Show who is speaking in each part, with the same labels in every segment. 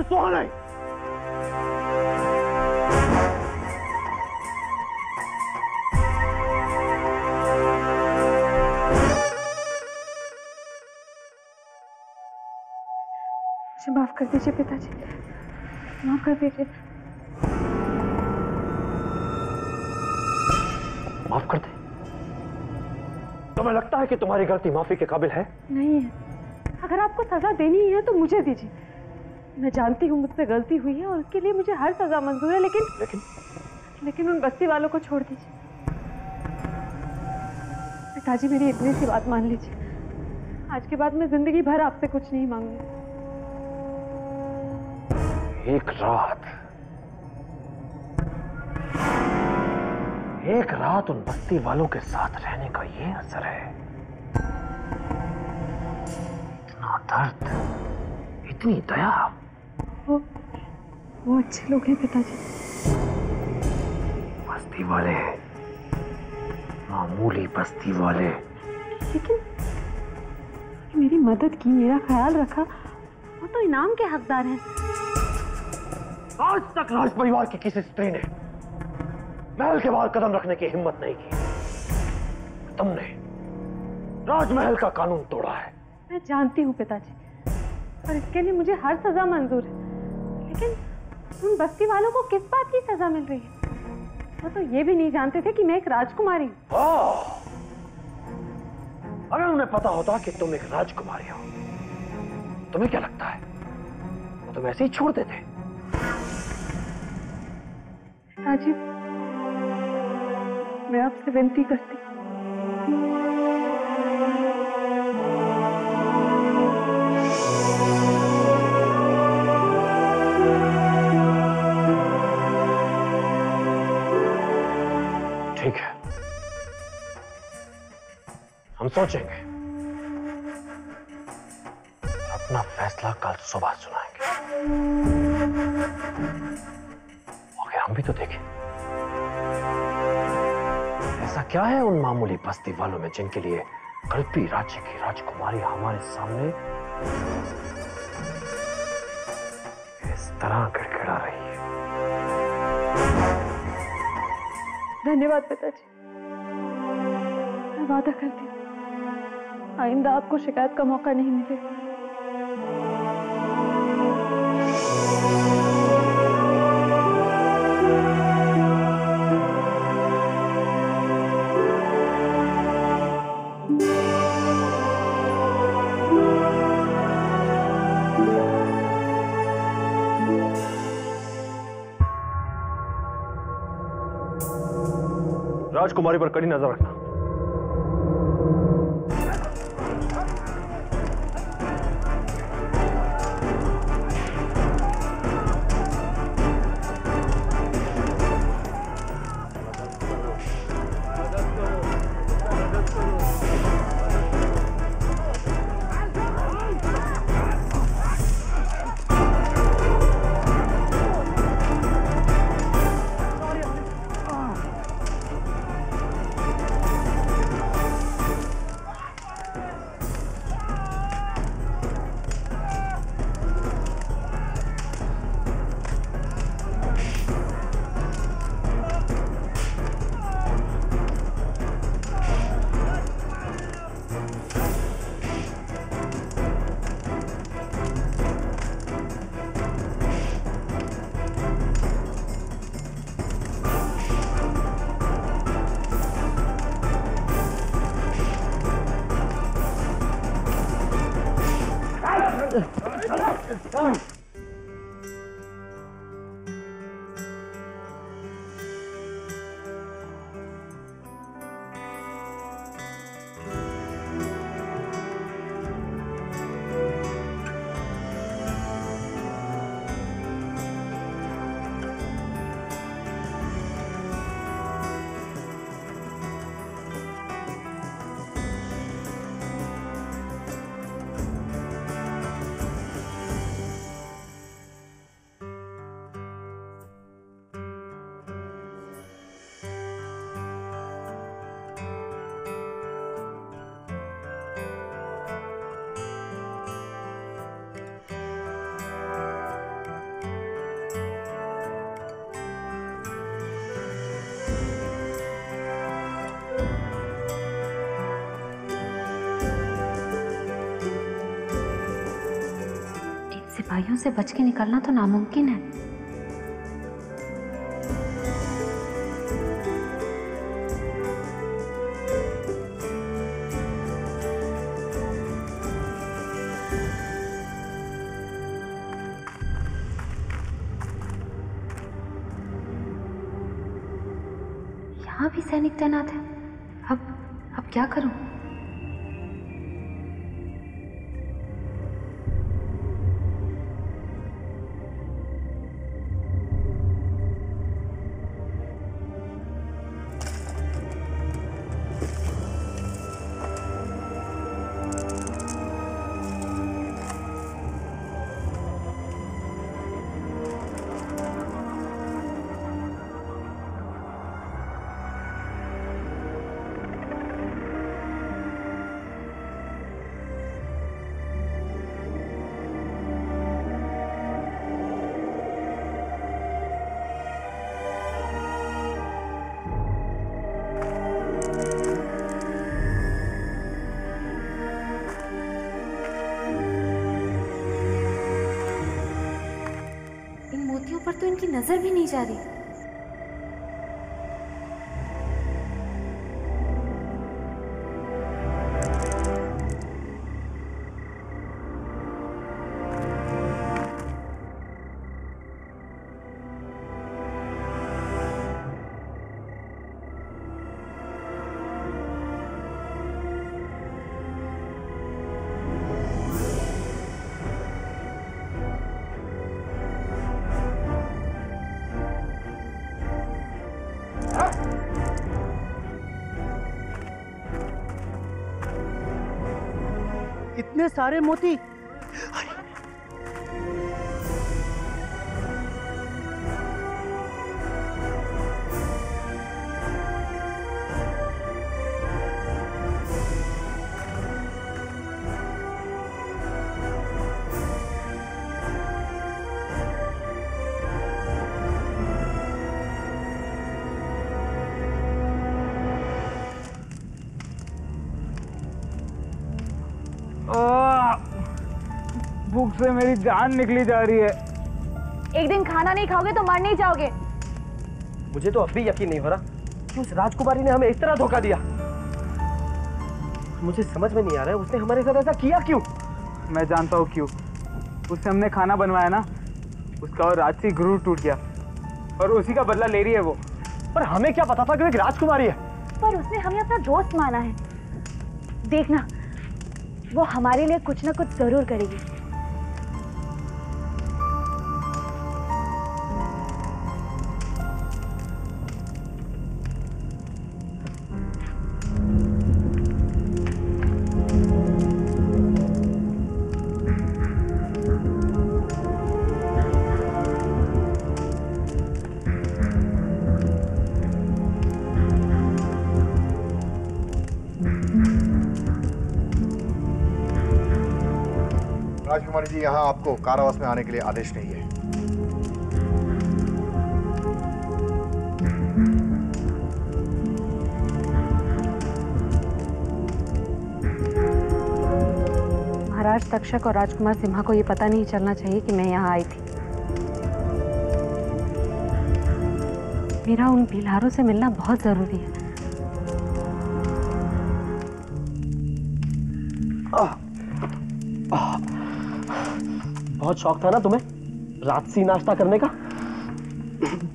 Speaker 1: सोहा नहीं।
Speaker 2: माफ कर दीजिए पिताजी, माफ कर दीजिए।
Speaker 1: माफ कर दे? तुम्हें लगता है कि तुम्हारी गलती माफी के काबिल है?
Speaker 2: नहीं है। अगर आपको सजा देनी ही है तो मुझे दीजिए। मैं जानती हूँ मुझसे गलती हुई है और उसके लिए मुझे हर सजा मंजूर है, लेकिन उन बस्ती वालों को छोड़ दीजिए। पिताजी मेरी इतनी सी बात मान लीजिए। आज के बाद मैं जिंदगी भर आपसे कुछ नहीं मांगूंगी।
Speaker 1: एक रात उन बस्ती वालों के साथ रहने का ये असर है। इतना दर्द, इतनी दया।
Speaker 2: वो अच्छे लोग हैं पिताजी।
Speaker 1: बस्ती वाले, मामूली बस्ती वाले।
Speaker 2: लेकिन मेरी मदद की, मेरा ख्याल रखा, वो तो इनाम के हकदार हैं।
Speaker 1: आज तक राज परिवार की किसी स्त्री ने महल के बाहर कदम रखने की हिम्मत नहीं की। तुमने राजमहल का कानून तोड़ा है।
Speaker 2: मैं जानती हूँ पिताजी, और इसके लिए मुझे हर सजा मंजूर है, लेकिन उन बस्ती वालों को किस बात की सजा मिल रही है? वो तो ये भी नहीं जानते थे कि मैं एक राजकुमारी हूँ।
Speaker 1: अगर उन्हें पता होता कि तुम एक राजकुमारी हो, तुम्हें क्या लगता है वो तुम ऐसे ही छोड़ देते?
Speaker 2: पिताजी, मैं आपसे विनती करती हूँ,
Speaker 1: ठीक है, हम सोचेंगे। अपना फैसला कल सुबह सुनाएंगे। आखिर हम भी तो देखें ऐसा क्या है उन मामूली बस्ती वालों में जिनके लिए कल्पी राज्य की राजकुमारी हमारे सामने इस तरह गिड़गिड़ा रही है।
Speaker 2: धन्यवाद पिताजी। मैं वादा करती हूँ आइंदा आपको शिकायत का मौका नहीं मिलेगा।
Speaker 1: राजकुमारी पर कड़ी नजर रखना।
Speaker 2: सिपाहियों से बच के निकलना तो नामुमकिन है। यहाँ भी सैनिक तैनात है। अब क्या करूं? पर तो इनकी नजर भी नहीं जा रही।
Speaker 3: इतने सारे मोती।
Speaker 4: भूख से मेरी जान निकली जा रही है।
Speaker 5: एक दिन खाना नहीं खाओगे तो मर नहीं जाओगे।
Speaker 1: मुझे तो अब भी यकीन नहीं हो रहा कि उस राजकुमारी ने हमें इस तरह धोखा दिया। मुझे समझ में नहीं आ रहा है उसने हमारे साथ ऐसा किया क्यों।
Speaker 4: मैं जानता हूँ क्यों। उससे हमने खाना बनवाया ना, उसका और राजसी गुरूर टूट गया और उसी का बदला ले रही है वो।
Speaker 1: पर हमें क्या पता था कि वो एक राजकुमारी है।
Speaker 5: पर उसने हमें अपना दोस्त माना है। देखना, वो हमारे लिए कुछ ना कुछ जरूर करेगी।
Speaker 6: राजकुमारी जी, यहाँ आपको कारावास में आने के लिए आदेश नहीं है।
Speaker 2: महाराज तक्षक और राजकुमार सिम्हा को ये पता नहीं चलना चाहिए कि मैं यहाँ आई थी। मेरा उन भीलारों से मिलना बहुत जरूरी है।
Speaker 1: बहुत शौक था ना तुम्हें राजसी नाश्ता करने का।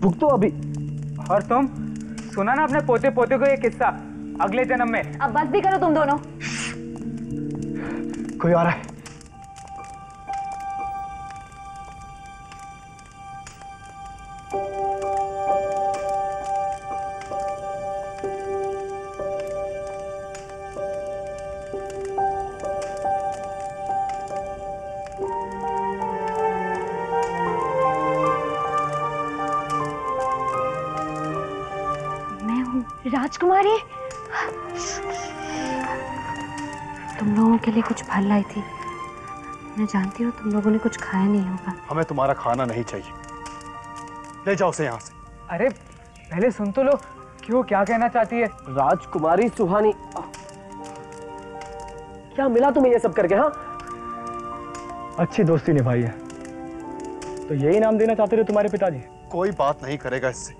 Speaker 1: भूख तो अभी।
Speaker 4: और तुम सुना ना अपने पोते पोते को ये किस्सा अगले जन्म में।
Speaker 5: अब बस भी करो तुम दोनों।
Speaker 1: कोई आ रहा है।
Speaker 5: राजकुमारी,
Speaker 2: तुम लोगों के लिए कुछ फल लाई थी। मैं जानती हूँ तुम लोगों ने कुछ खाया नहीं होगा।
Speaker 6: हमें तुम्हारा खाना नहीं चाहिए, ले जाओ उसे यहाँ से।
Speaker 4: अरे पहले सुन तो लो, क्यों क्या कहना चाहती है।
Speaker 1: राजकुमारी सुहानी, क्या मिला तुम्हें ये सब करके? हाँ, अच्छी दोस्ती निभाई है,
Speaker 6: तो यही नाम देना चाहते थे तुम्हारे पिताजी?
Speaker 3: कोई बात नहीं करेगा इससे।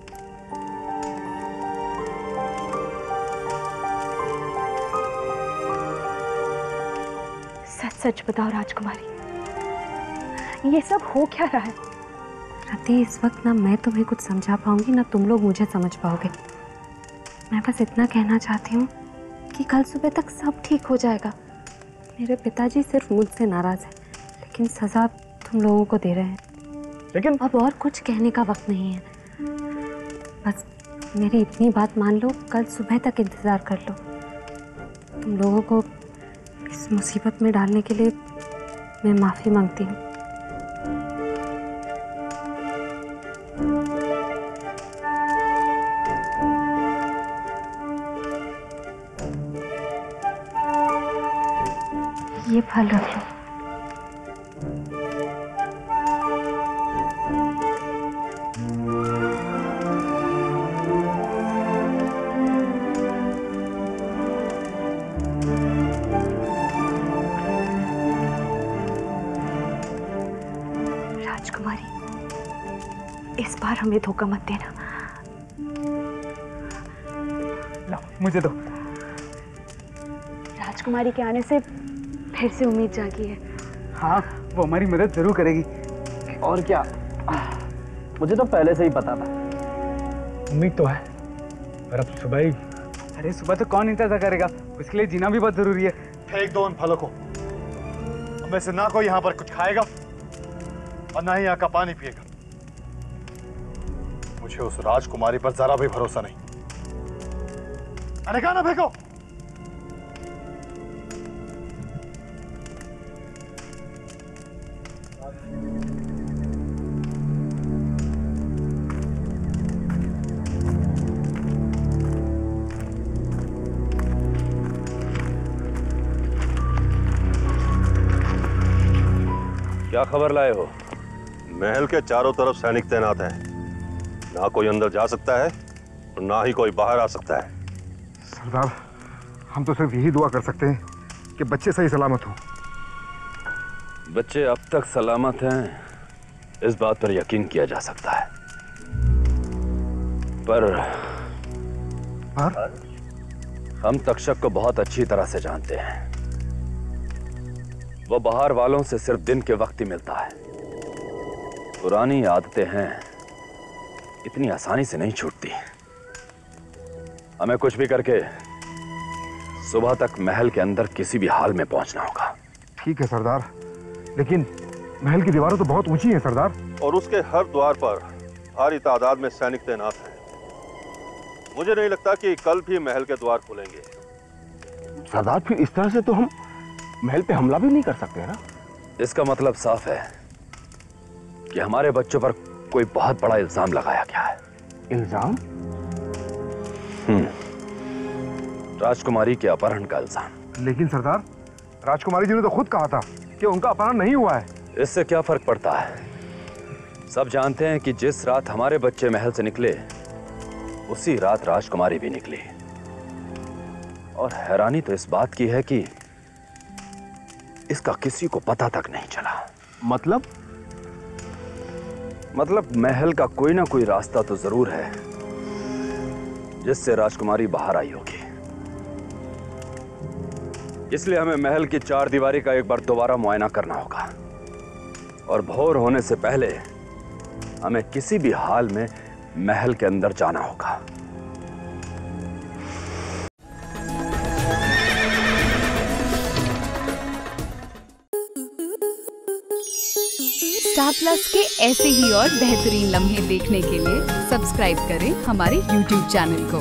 Speaker 5: सच सच बताओ राजकुमारी, ये सब हो क्या रहा है?
Speaker 2: रति, इस वक्त ना मैं तुम्हें कुछ समझा पाऊंगी ना तुम लोग मुझे समझ पाओगे। मैं बस इतना कहना चाहती हूँ कि कल सुबह तक सब ठीक हो जाएगा। मेरे पिताजी सिर्फ मुझसे नाराज हैं, लेकिन सजा तुम लोगों को दे रहे हैं।
Speaker 6: लेकिन
Speaker 2: अब और कुछ कहने का वक्त नहीं है। बस मेरी इतनी बात मान लो, कल सुबह तक इंतजार कर लो। तुम लोगों को इस मुसीबत में डालने के लिए मैं माफी मांगती हूँ। ये फल रख लो।
Speaker 5: राजकुमारी, इस बार हमें धोखा मत देना।
Speaker 4: ला, मुझे दो।
Speaker 5: राजकुमारी के आने से फिर से उम्मीद जागी है।
Speaker 4: हाँ, वो हमारी मदद जरूर करेगी।
Speaker 6: और क्या, मुझे तो पहले से ही पता था। उम्मीद तो है, पर अब सुबह ही।
Speaker 4: अरे सुबह तो कौन इंतजार करेगा, उसके लिए जीना भी बहुत जरूरी है।
Speaker 3: फेंक दो उन फलों को। हमें से ना कोई यहाँ पर कुछ खाएगा और ना ही यहाँ का पानी पिएगा। मुझे उस राजकुमारी पर जरा भी भरोसा नहीं। मैंने कहा ना फेंको।
Speaker 7: क्या खबर लाए हो? महल के चारों तरफ सैनिक तैनात हैं। ना कोई अंदर जा सकता है और ना ही कोई बाहर आ सकता है।
Speaker 8: सरदार, हम तो सिर्फ यही दुआ कर सकते हैं कि बच्चे सही सलामत हो।
Speaker 7: बच्चे अब तक सलामत हैं, इस बात पर यकीन किया जा सकता है। पर हम तक्षक को बहुत अच्छी तरह से जानते हैं। वो बाहर वालों से सिर्फ दिन के वक्त ही मिलता है। पुरानी आदतें हैं, इतनी आसानी से नहीं छूटती। हमें कुछ भी करके सुबह तक महल के अंदर किसी भी हाल में पहुंचना होगा।
Speaker 8: ठीक है सरदार, लेकिन महल की दीवारें तो बहुत ऊंची हैं सरदार।
Speaker 7: और उसके हर द्वार पर भारी तादाद में सैनिक तैनात हैं। मुझे नहीं लगता कि कल भी महल के द्वार खुलेंगे।
Speaker 6: सरदार, फिर इस तरह से तो हम महल पे हमला भी नहीं कर सकते ना।
Speaker 7: इसका मतलब साफ है कि हमारे बच्चों पर कोई बहुत बड़ा इल्जाम लगाया गया है।
Speaker 6: इल्जाम?
Speaker 7: राजकुमारी के अपहरण का इल्जाम।
Speaker 8: लेकिन सरदार, राजकुमारी जी ने तो खुद कहा था कि उनका अपहरण नहीं हुआ है।
Speaker 7: इससे क्या फर्क पड़ता है? सब जानते हैं कि जिस रात हमारे बच्चे महल से निकले उसी रात राजकुमारी भी निकली। और हैरानी तो इस बात की है कि इसका किसी को पता तक नहीं चला। मतलब महल का कोई ना कोई रास्ता तो जरूर है जिससे राजकुमारी बाहर आई होगी। इसलिए हमें महल की चार दीवारी का एक बार दोबारा मुआयना करना होगा और भोर होने से पहले हमें किसी भी हाल में महल के अंदर जाना होगा।
Speaker 9: स्टार प्लस के ऐसे ही और बेहतरीन लम्हे देखने के लिए सब्सक्राइब करें हमारे YouTube चैनल को।